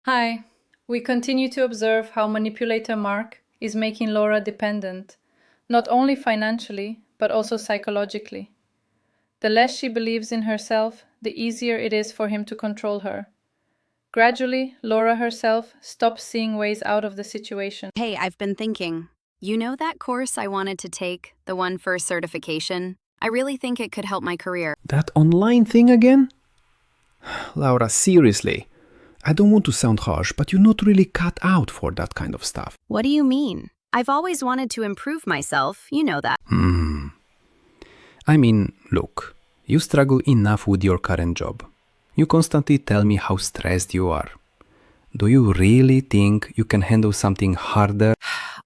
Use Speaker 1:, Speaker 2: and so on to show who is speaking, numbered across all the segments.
Speaker 1: Hi. We continue to observe how manipulator Mark is making Laura dependent, not only financially, but also psychologically. The less she believes in herself, the easier it is for him to control her. Gradually, Laura herself stops seeing ways out of the situation.
Speaker 2: Hey, I've been thinking. You know that course I wanted to take, the one for certification? I really think it could help my career.
Speaker 3: That online thing again? Laura, seriously. I don't want to sound harsh, but you're not really cut out for that kind of stuff.
Speaker 2: What do you mean? I've always wanted to improve myself, you know that.
Speaker 3: I mean, look, you struggle enough with your current job. You constantly tell me how stressed you are. Do you really think you can handle something harder?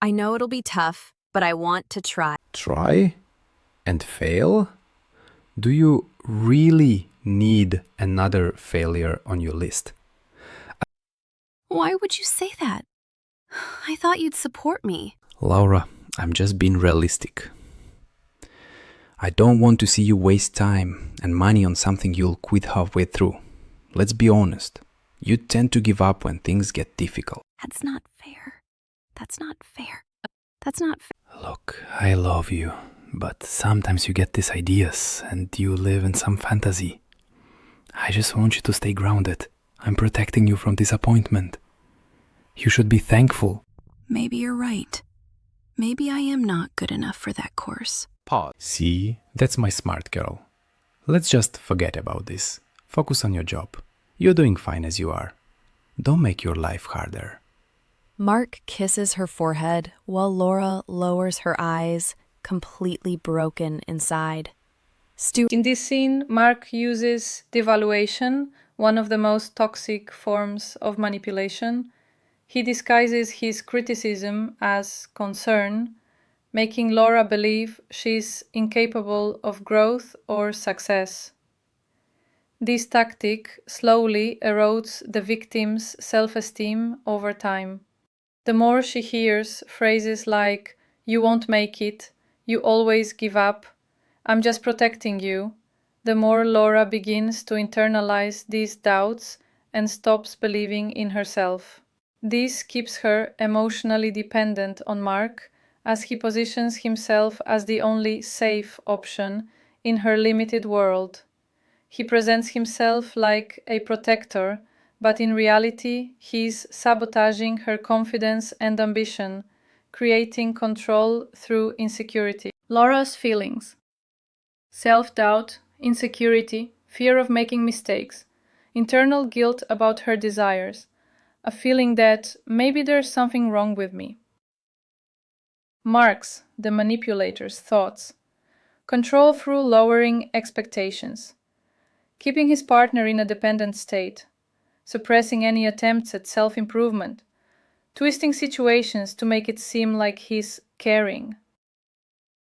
Speaker 2: I know it'll be tough, but I want to try.
Speaker 3: Try? And fail? Do you really need another failure on your list?
Speaker 2: Why would you say that? I thought you'd support me.
Speaker 3: Laura, I'm just being realistic. I don't want to see you waste time and money on something you'll quit halfway through. Let's be honest. You tend to give up when things get difficult.
Speaker 2: That's not fair. That's not fair. That's not fair.
Speaker 3: Look, I love you, but sometimes you get these ideas and you live in some fantasy. I just want you to stay grounded. I'm protecting you from disappointment. You should be thankful.
Speaker 2: Maybe you're right. Maybe I am not good enough for that course.
Speaker 3: Pause. See, that's my smart girl. Let's just forget about this. Focus on your job. You're doing fine as you are. Don't make your life harder.
Speaker 2: Mark kisses her forehead while Laura lowers her eyes, completely broken inside.
Speaker 1: In this scene, Mark uses devaluation, one of the most toxic forms of manipulation. He disguises his criticism as concern, making Laura believe she's incapable of growth or success. This tactic slowly erodes the victim's self-esteem over time. The more she hears phrases like, "You won't make it," "You always give up," "I'm just protecting you," the more Laura begins to internalize these doubts and stops believing in herself. This keeps her emotionally dependent on Mark, as he positions himself as the only safe option in her limited world. He presents himself like a protector, but in reality, he's sabotaging her confidence and ambition, creating control through insecurity. Laura's feelings: self-doubt, insecurity, fear of making mistakes, internal guilt about her desires, a feeling that maybe there's something wrong with me. Mark's, the manipulator's, thoughts: control through lowering expectations, keeping his partner in a dependent state, suppressing any attempts at self-improvement, twisting situations to make it seem like he's caring.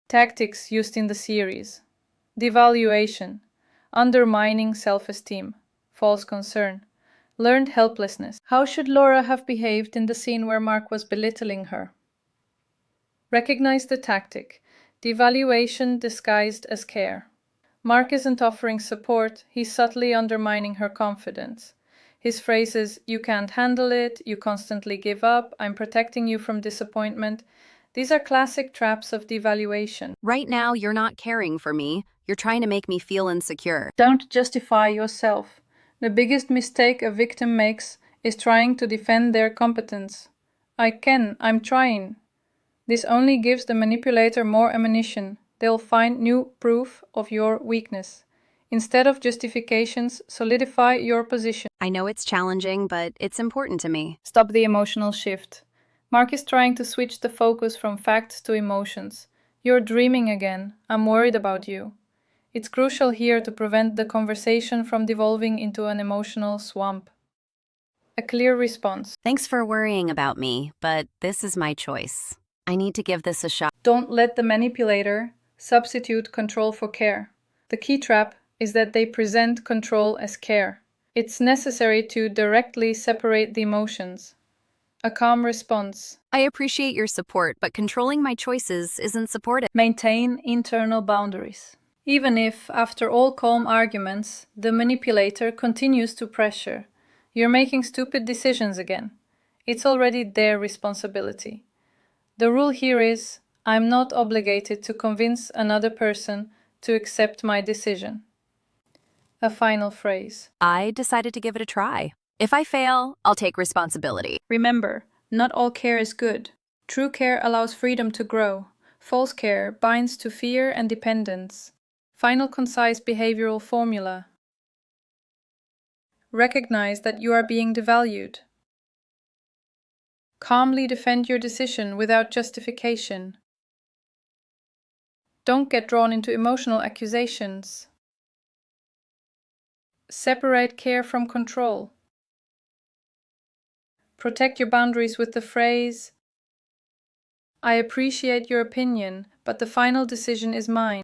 Speaker 1: Tactics used in the series: devaluation, undermining self-esteem, false concern, learned helplessness. How should Laura have behaved in the scene where Mark was belittling her? Recognize the tactic: devaluation disguised as care. Mark isn't offering support, he's subtly undermining her confidence. His phrases, "You can't handle it," "You constantly give up," "I'm protecting you from disappointment," these are classic traps of devaluation.
Speaker 2: Right now, you're not caring for me. You're trying to make me feel insecure.
Speaker 1: Don't justify yourself. The biggest mistake a victim makes is trying to defend their competence. I'm trying. This only gives the manipulator more ammunition. They'll find new proof of your weakness. Instead of justifications, solidify your position.
Speaker 2: I know it's challenging, but it's important to me.
Speaker 1: Stop the emotional shift. Mark is trying to switch the focus from facts to emotions. You're dreaming again. I'm worried about you. It's crucial here to prevent the conversation from devolving into an emotional swamp. A clear response:
Speaker 2: Thanks for worrying about me, but this is my choice. I need to give this a shot.
Speaker 1: Don't let the manipulator substitute control for care. The key trap is that they present control as care. It's necessary to directly separate the emotions. A calm response:
Speaker 2: I appreciate your support, but controlling my choices isn't supportive.
Speaker 1: maintain internal boundaries. Even if, after all calm arguments, the manipulator continues to pressure, You're making stupid decisions again. It's already their responsibility. The rule here is, I'm not obligated to convince another person to accept my decision. A final phrase.
Speaker 2: I decided to give it a try. If I fail, I'll take responsibility.
Speaker 1: Remember, not all care is good. True care allows freedom to grow. False care binds to fear and dependence. Final concise behavioral formula. Recognize that you are being devalued. Calmly defend your decision without justification. Don't get drawn into emotional accusations. Separate care from control. Protect your boundaries with the phrase, I appreciate your opinion, but the final decision is mine.